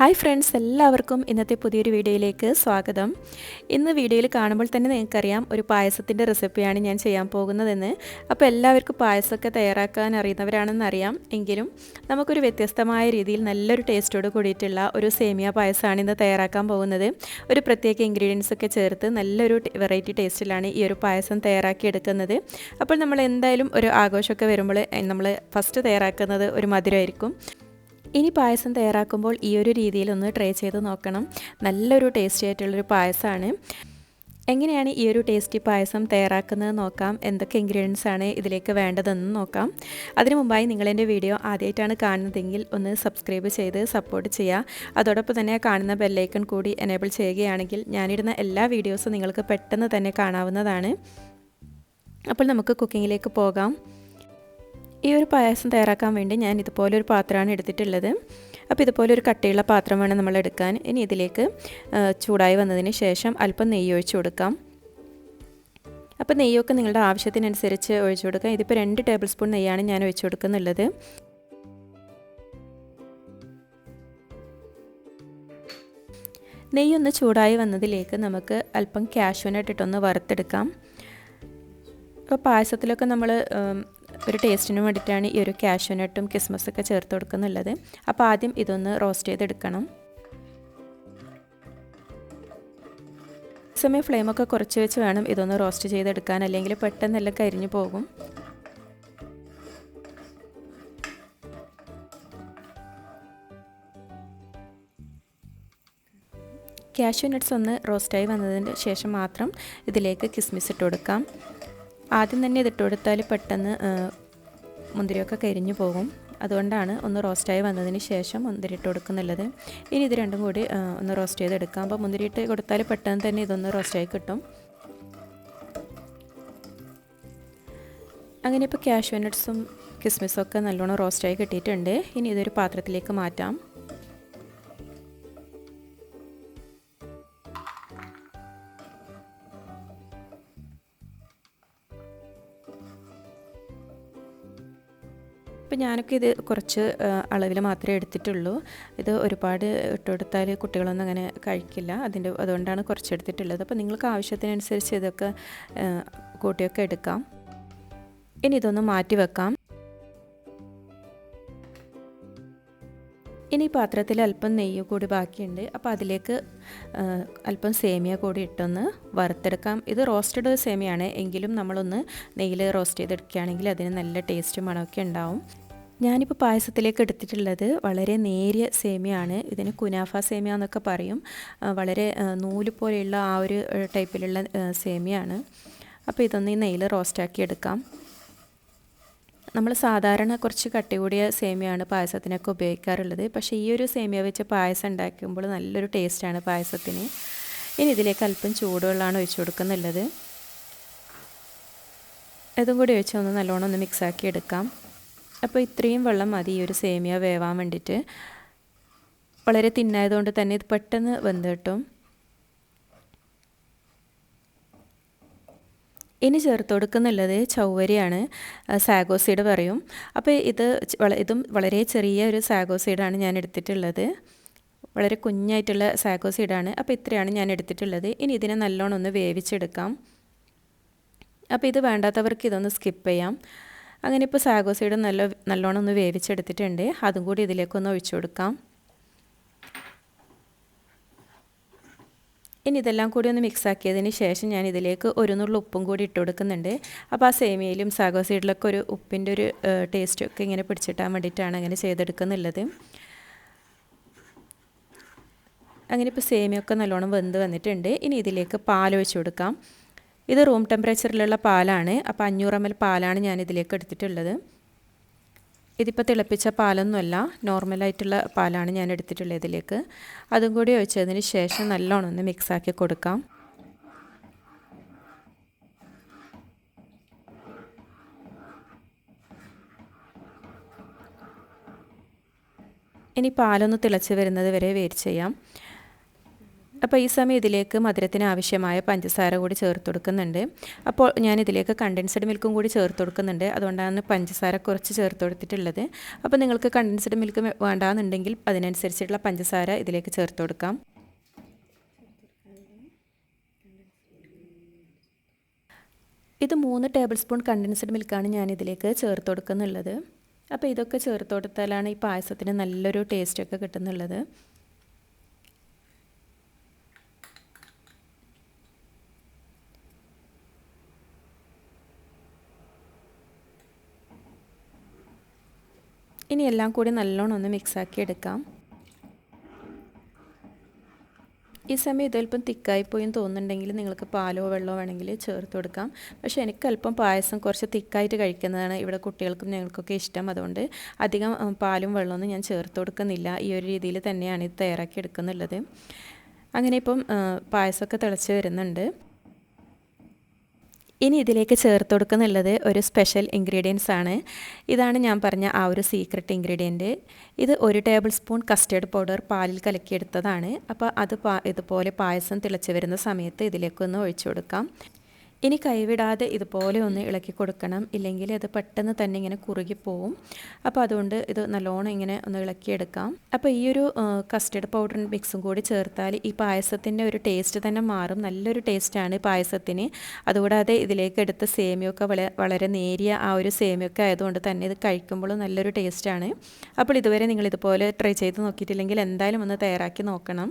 Hi friends, എല്ലാവർക്കും ഇന്നത്തെ പുതിയൊരു വീഡിയോയിലേക്ക് സ്വാഗതം. ഇന്ന് വീഡിയോയിൽ കാണുമ്പോൾ തന്നെ നിങ്ങൾക്കറിയാം ഒരു പായസത്തിൻ്റെ റെസിപ്പിയാണ് ഞാൻ ചെയ്യാൻ പോകുന്നതെന്ന്. അപ്പോൾ എല്ലാവർക്കും പായസമൊക്കെ തയ്യാറാക്കാൻ അറിയുന്നവരാണെന്നറിയാം. എങ്കിലും നമുക്കൊരു വ്യത്യസ്തമായ രീതിയിൽ നല്ലൊരു ടേസ്റ്റോട് കൂടിയിട്ടുള്ള ഒരു സേമിയ പായസമാണ് ഇന്ന് തയ്യാറാക്കാൻ പോകുന്നത്. ഒരു പ്രത്യേക ഇൻഗ്രീഡിയൻസ് ഒക്കെ ചേർത്ത് നല്ലൊരു വെറൈറ്റി ടേസ്റ്റിലാണ് ഈ ഒരു പായസം തയ്യാറാക്കി എടുക്കുന്നത്. അപ്പോൾ നമ്മൾ എന്തായാലും ഒരു ആഘോഷമൊക്കെ വരുമ്പോൾ നമ്മൾ ഫസ്റ്റ് തയ്യാറാക്കുന്നത് ഒരു മധുരമായിരിക്കും. ഇനി പായസം തയ്യാറാക്കുമ്പോൾ ഈ ഒരു രീതിയിലൊന്ന് ട്രൈ ചെയ്ത് നോക്കണം. നല്ലൊരു ടേസ്റ്റി ആയിട്ടുള്ളൊരു പായസമാണ്. എങ്ങനെയാണ് ഈ ഒരു ടേസ്റ്റി പായസം തയ്യാറാക്കുന്നത് നോക്കാം. എന്തൊക്കെ ഇൻഗ്രീഡിയൻസ് ആണ് ഇതിലേക്ക് വേണ്ടതെന്ന് നോക്കാം. അതിനു മുമ്പായി നിങ്ങളെൻ്റെ വീഡിയോ ആദ്യമായിട്ടാണ് കാണുന്നതെങ്കിൽ ഒന്ന് സബ്സ്ക്രൈബ് ചെയ്ത് സപ്പോർട്ട് ചെയ്യുക. അതോടൊപ്പം തന്നെ കാണുന്ന ബെല്ലൈക്കൺ കൂടി എനേബിൾ ചെയ്യുകയാണെങ്കിൽ ഞാനിടുന്ന എല്ലാ വീഡിയോസും നിങ്ങൾക്ക് പെട്ടെന്ന് തന്നെ കാണാവുന്നതാണ്. അപ്പോൾ നമുക്ക് കുക്കിങ്ങിലേക്ക് പോകാം. ഈ ഒരു പായസം തയ്യാറാക്കാൻ വേണ്ടി ഞാൻ ഇതുപോലൊരു പാത്രമാണ് എടുത്തിട്ടുള്ളത്. അപ്പോൾ ഇതുപോലൊരു കട്ടിയുള്ള പാത്രം വേണം നമ്മൾ എടുക്കാൻ. ഇനി ഇതിലേക്ക് ചൂടായി വന്നതിന് ശേഷം അല്പം നെയ്യ് ഒഴിച്ചു കൊടുക്കാം. അപ്പോൾ നെയ്യൊക്കെ നിങ്ങളുടെ ആവശ്യത്തിനനുസരിച്ച് ഒഴിച്ചു കൊടുക്കാം. ഇതിപ്പോൾ 2 ടേബിൾ സ്പൂൺ നെയ്യാണ് ഞാൻ ഒഴിച്ചു കൊടുക്കുന്നുള്ളത്. നെയ്യൊന്ന് ചൂടായി വന്നതിലേക്ക് നമുക്ക് അല്പം കാഷ്യൂ നട്ട് ഇട്ടൊന്ന് വറുത്തെടുക്കാം. അപ്പോൾ പായസത്തിലൊക്കെ നമ്മൾ ഒരു ടേസ്റ്റിന് വേണ്ടിയിട്ടാണ് ഈ ഒരു കാഷ്യൂ നട്ടും കിസ്മസൊക്കെ ചേർത്ത് കൊടുക്കുന്നുള്ളത്. അപ്പോൾ ആദ്യം ഇതൊന്ന് റോസ്റ്റ് ചെയ്തെടുക്കണം. സമയം ഫ്ലെയിമൊക്കെ കുറച്ച് വെച്ച് വേണം ഇതൊന്ന് റോസ്റ്റ് ചെയ്തെടുക്കാൻ, അല്ലെങ്കിൽ പെട്ടെന്നെല്ലാം കരിഞ്ഞു പോകും. കാഷ്യൂ നട്ട്സ് ഒന്ന് റോസ്റ്റായി വന്നതിന് ശേഷം മാത്രം ഇതിലേക്ക് കിസ്മിസ് ഇട്ട് കൊടുക്കാം. ആദ്യം തന്നെ ഇതിട്ട് കൊടുത്താൽ പെട്ടെന്ന് മുന്തിരിയൊക്കെ കരിഞ്ഞു പോകും. അതുകൊണ്ടാണ് ഒന്ന് റോസ്റ്റായി വന്നതിന് ശേഷം മുന്തിരി ഇട്ട് കൊടുക്കുന്നുള്ളത്. ഇനി ഇത് രണ്ടും കൂടി ഒന്ന് റോസ്റ്റ് ചെയ്തെടുക്കാം. അപ്പോൾ മുന്തിരി ഇട്ട് കൊടുത്താൽ പെട്ടെന്ന് തന്നെ ഇതൊന്ന് റോസ്റ്റായി കിട്ടും. അങ്ങനെ ഇപ്പോൾ കാഷ്യൂ നട്ട്സും കിസ്മിസും ഒക്കെ നല്ലോണം റോസ്റ്റായി കിട്ടിയിട്ടുണ്ട്. ഇനി ഇതൊരു പാത്രത്തിലേക്ക് മാറ്റാം. ഇപ്പോൾ ഞാനൊക്കെ ഇത് കുറച്ച് അളവിൽ മാത്രമേ എടുത്തിട്ടുള്ളൂ. ഇത് ഒരുപാട് ഇട്ട് കൊടുത്താൽ കുട്ടികളൊന്നും അങ്ങനെ കഴിക്കില്ല. അതുകൊണ്ടാണ് കുറച്ച് എടുത്തിട്ടുള്ളത്. അപ്പോൾ നിങ്ങൾക്ക് ആവശ്യത്തിനനുസരിച്ച് ഇതൊക്കെ കൂട്ടിയൊക്കെ എടുക്കാം. ഇനി ഇതൊന്ന് മാറ്റി വെക്കാം. ഇനി പാത്രത്തിൽ അല്പം നെയ്യ് കൂടി ബാക്കിയുണ്ട്. അപ്പോൾ അതിലേക്ക് അല്പം സേമിയ കൂടി ഇട്ടൊന്ന് വറുത്തെടുക്കാം. ഇത് റോസ്റ്റഡ് സേമിയാണ്, എങ്കിലും നമ്മളൊന്ന് നെയ്യിൽ റോസ്റ്റ് ചെയ്തെടുക്കുകയാണെങ്കിൽ അതിന് നല്ല ടേസ്റ്റും മണമൊക്കെ ഉണ്ടാവും. ഞാനിപ്പോൾ പായസത്തിലേക്ക് എടുത്തിട്ടുള്ളത് വളരെ നേരിയ സേമിയാണ്. ഇതിന് കുനാഫ സേമിയ എന്നൊക്കെ പറയും. വളരെ നൂല് പോലെയുള്ള ആ ഒരു ടൈപ്പിലുള്ള സേമിയാണ്. അപ്പോൾ ഇതൊന്ന് ഈ നെയ്യിൽ റോസ്റ്റാക്കി എടുക്കാം. നമ്മൾ സാധാരണ കുറച്ച് കട്ടി കൂടിയ സേമിയാണ് പായസത്തിനൊക്കെ ഉപയോഗിക്കാറുള്ളത്. പക്ഷേ ഈ ഒരു സേമിയ വെച്ച് പായസം ഉണ്ടാക്കുമ്പോൾ നല്ലൊരു ടേസ്റ്റാണ് പായസത്തിന്. ഇനി ഇതിലേക്ക് അല്പം ചൂടുവെള്ളമാണ് ഒഴിച്ചു കൊടുക്കുന്നുള്ളത്. ഇതും കൂടി ഒഴിച്ച് ഒന്ന് നല്ലോണം ഒന്ന് മിക്സാക്കി എടുക്കാം. അപ്പോൾ ഇത്രയും വെള്ളം മതി ഈ ഒരു സേമിയ വേവാൻ വേണ്ടിയിട്ട്. വളരെ തിന്നായതുകൊണ്ട് തന്നെ ഇത് പെട്ടെന്ന് വെന്ത് കിട്ടും. ഇനി ചേർത്ത് കൊടുക്കുന്നുള്ളത് ചൗവരിയാണ്, സാഗോ സീഡ് പറയും. അപ്പോൾ ഇതും വളരെ ചെറിയ ഒരു സാഗോ സീഡാണ് ഞാൻ എടുത്തിട്ടുള്ളത്. വളരെ കുഞ്ഞായിട്ടുള്ള സാഗോ സീഡാണ്. അപ്പോൾ ഇത്രയാണ് ഞാൻ എടുത്തിട്ടുള്ളത്. ഇനി ഇതിനെ നല്ലോണം ഒന്ന് വേവിച്ചെടുക്കാം. അപ്പോൾ ഇത് വേണ്ടാത്തവർക്ക് ഇതൊന്ന് സ്കിപ്പ് ചെയ്യാം. അങ്ങനെ ഇപ്പോൾ സാഗോ സീഡ് നല്ലോണം ഒന്ന് വേവിച്ചെടുത്തിട്ടുണ്ട്. അതും കൂടി ഇതിലേക്കൊന്ന് ഒഴിച്ചു കൊടുക്കാം. ഇനി ഇതെല്ലാം കൂടി ഒന്ന് മിക്സാക്കിയതിന് ശേഷം ഞാൻ ഇതിലേക്ക് ഒരു നുള്ളു ഉപ്പും കൂടി ഇട്ട് കൊടുക്കുന്നുണ്ട്. അപ്പോൾ ആ സേമിയയിലും സാഗോ സീഡിലൊക്കെ ഒരു ഉപ്പിൻ്റെ ഒരു ടേസ്റ്റൊക്കെ ഇങ്ങനെ പിടിച്ചിട്ടാൻ വേണ്ടിയിട്ടാണ് അങ്ങനെ ചെയ്തെടുക്കുന്നുള്ളത്. അങ്ങനെ ഇപ്പോൾ സേമിയൊക്കെ നല്ലോണം വെന്ത് വന്നിട്ടുണ്ട്. ഇനി ഇതിലേക്ക് പാലൊഴിച്ച് കൊടുക്കാം. ഇത് റൂം ടെമ്പറേച്ചറിലുള്ള പാലാണ്. അപ്പോൾ 500 ml പാലാണ് ഞാൻ ഇതിലേക്ക് എടുത്തിട്ടുള്ളത്. ഇതിപ്പോൾ തിളപ്പിച്ച പാലൊന്നുമല്ല, നോർമലായിട്ടുള്ള പാലാണ് ഞാൻ എടുത്തിട്ടുള്ളത് ഇതിലേക്ക്. അതും കൂടി ഒഴിച്ചതിന് ശേഷം നല്ലോണം ഒന്ന് മിക്സാക്കി കൊടുക്കാം. ഇനി പാലൊന്ന് തിളച്ച് വരുന്നത് വരെ വെയിറ്റ് ചെയ്യാം. അപ്പോൾ ഈ സമയം ഇതിലേക്ക് മധുരത്തിന് ആവശ്യമായ പഞ്ചസാര കൂടി ചേർത്ത് കൊടുക്കുന്നുണ്ട്. അപ്പോൾ ഞാൻ ഇതിലേക്ക് കണ്ടൻസ്ഡ് മിൽക്കും കൂടി ചേർത്ത് കൊടുക്കുന്നുണ്ട്. അതുകൊണ്ടാണ് പഞ്ചസാര കുറച്ച് ചേർത്ത് കൊടുത്തിട്ടുള്ളത്. അപ്പോൾ നിങ്ങൾക്ക് കണ്ടൻസ്ഡ് മിൽക്ക് വേണ്ടാന്നുണ്ടെങ്കിൽ അതിനനുസരിച്ചിട്ടുള്ള പഞ്ചസാര ഇതിലേക്ക് ചേർത്ത് കൊടുക്കാം. ഇത് 3 ടേബിൾ സ്പൂൺ കണ്ടൻസ്ഡ് മിൽക്കാണ് ഞാൻ ഇതിലേക്ക് ചേർത്ത് കൊടുക്കുന്നുള്ളത്. അപ്പോൾ ഇതൊക്കെ ചേർത്ത് കൊടുത്താലാണ് ഈ പായസത്തിന് നല്ലൊരു ടേസ്റ്റൊക്കെ കിട്ടുന്നുള്ളത്. ഇനി എല്ലാം കൂടി നല്ലോണം ഒന്ന് മിക്സാക്കി എടുക്കാം. ഈ സമയം ഇതല്പം തിക്കായിപ്പോയി തോന്നുന്നുണ്ടെങ്കിൽ നിങ്ങൾക്ക് പാലോ വെള്ളമോ വേണമെങ്കിൽ ചേർത്ത് കൊടുക്കാം. പക്ഷേ എനിക്കല്പം പായസം കുറച്ച് തിക്കായിട്ട് കഴിക്കുന്നതാണ് ഇവിടെ കുട്ടികൾക്കും ഞങ്ങൾക്കൊക്കെ ഇഷ്ടം. അതുകൊണ്ട് അധികം പാലും വെള്ളമൊന്നും ഞാൻ ചേർത്ത് കൊടുക്കുന്നില്ല. ഈ ഒരു രീതിയിൽ തന്നെയാണ് ഇത് തയ്യാറാക്കി എടുക്കുന്നുള്ളത്. അങ്ങനെ ഇപ്പം പായസമൊക്കെ തിളച്ച് വരുന്നുണ്ട്. ഇനി ഇതിലേക്ക് ചേർത്ത് കൊടുക്കുന്നുള്ളത് ഒരു സ്പെഷ്യൽ ഇൻഗ്രീഡിയൻസ് ആണ്. ഇതാണ് ഞാൻ പറഞ്ഞ ആ ഒരു സീക്രട്ട് ഇൻഗ്രീഡിയൻറ്റ്. ഇത് 1 ടേബിൾ സ്പൂൺ കസ്റ്റേർഡ് പൗഡർ പാലിൽ കലക്കിയെടുത്തതാണ്. അപ്പോൾ അത് ഇതുപോലെ പായസം തിളച്ച് വരുന്ന സമയത്ത് ഇതിലേക്കൊന്ന് ഒഴിച്ചു കൊടുക്കാം. ഇനി കൈവിടാതെ ഇതുപോലെ ഒന്ന് ഇളക്കി കൊടുക്കണം, ഇല്ലെങ്കിൽ അത് പെട്ടെന്ന് തന്നെ ഇങ്ങനെ കുറുകിപ്പോവും. അപ്പോൾ അതുകൊണ്ട് ഇത് നല്ലോണം ഇങ്ങനെ ഒന്ന് ഇളക്കിയെടുക്കാം. അപ്പോൾ ഈ ഒരു കസ്റ്റർഡ് പൗഡർ മിക്സും കൂടി ചേർത്താൽ ഈ പായസത്തിൻ്റെ ഒരു ടേസ്റ്റ് തന്നെ മാറും. നല്ലൊരു ടേസ്റ്റാണ് പായസത്തിന്. അതുകൂടാതെ ഇതിലേക്ക് എടുത്ത സേമിയൊക്കെ വളരെ നേരിയ ആ ഒരു സേമിയൊക്കെ ആയതുകൊണ്ട് തന്നെ ഇത് കഴിക്കുമ്പോഴും നല്ലൊരു ടേസ്റ്റാണ്. അപ്പോൾ ഇതുവരെ നിങ്ങൾ ഇതുപോലെ ട്രൈ ചെയ്ത് നോക്കിയിട്ടില്ലെങ്കിൽ എന്തായാലും ഒന്ന് തയ്യാറാക്കി നോക്കണം.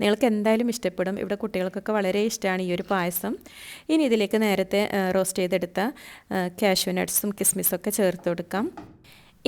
നിങ്ങൾക്ക് എന്തായാലും ഇഷ്ടപ്പെടും. ഇവിടെ കുട്ടികൾക്കൊക്കെ വളരെ ഇഷ്ടമാണ് ഈ ഒരു പായസം. ഇനി ഇതിലേക്ക് നേരത്തെ റോസ്റ്റ് ചെയ്തെടുത്ത കാഷ്യൂ നട്ട്സും കിസ്മിസൊക്കെ ചേർത്ത് കൊടുക്കാം.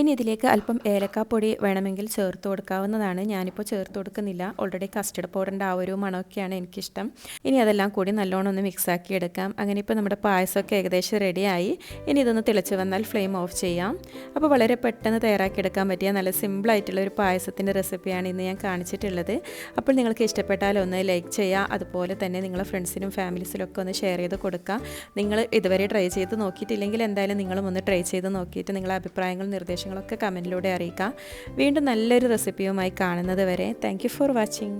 ഇനി ഇതിലേക്ക് അല്പം ഏലക്കാപ്പൊടി വേണമെങ്കിൽ ചേർത്ത് കൊടുക്കാവുന്നതാണ്. ഞാനിപ്പോൾ ചേർത്ത് കൊടുക്കുന്നില്ല. ഓൾറെഡി കസ്റ്റർഡ് പൗഡറിൻ്റെ ആ ഒരു മണമൊക്കെയാണ് എനിക്കിഷ്ടം. ഇനി അതെല്ലാം കൂടി നല്ലോണം ഒന്ന് മിക്സാക്കി എടുക്കാം. അങ്ങനെ ഇപ്പോൾ നമ്മുടെ പായസമൊക്കെ ഏകദേശം റെഡിയായി. ഇനി ഇതൊന്ന് തിളച്ച് വന്നാൽ ഫ്ലെയിം ഓഫ് ചെയ്യാം. അപ്പോൾ വളരെ പെട്ടെന്ന് തയ്യാറാക്കിയെടുക്കാൻ പറ്റിയ നല്ല സിമ്പിളായിട്ടുള്ള ഒരു പായസത്തിൻ്റെ റെസിപ്പിയാണ് ഇന്ന് ഞാൻ കാണിച്ചിട്ടുള്ളത്. അപ്പോൾ നിങ്ങൾക്ക് ഇഷ്ടപ്പെട്ടാൽ ഒന്ന് ലൈക്ക് ചെയ്യുക. അതുപോലെ തന്നെ നിങ്ങളെ ഫ്രണ്ട്സിനും ഫാമിലീസിനും ഒക്കെ ഒന്ന് ഷെയർ ചെയ്ത് കൊടുക്കുക. നിങ്ങൾ ഇതുവരെ ട്രൈ ചെയ്ത് നോക്കിയിട്ടില്ലെങ്കിൽ എന്തായാലും നിങ്ങളും ഒന്ന് ട്രൈ ചെയ്ത് നോക്കിയിട്ട് നിങ്ങളുടെ അഭിപ്രായങ്ങൾ നിർദ്ദേശങ്ങളൊക്കെ കമൻറ്റിലൂടെ അറിയിക്കാം. വീണ്ടും നല്ലൊരു റെസിപ്പിയുമായി കാണുന്നത് വരെ താങ്ക് യു ഫോർ വാച്ചിങ്.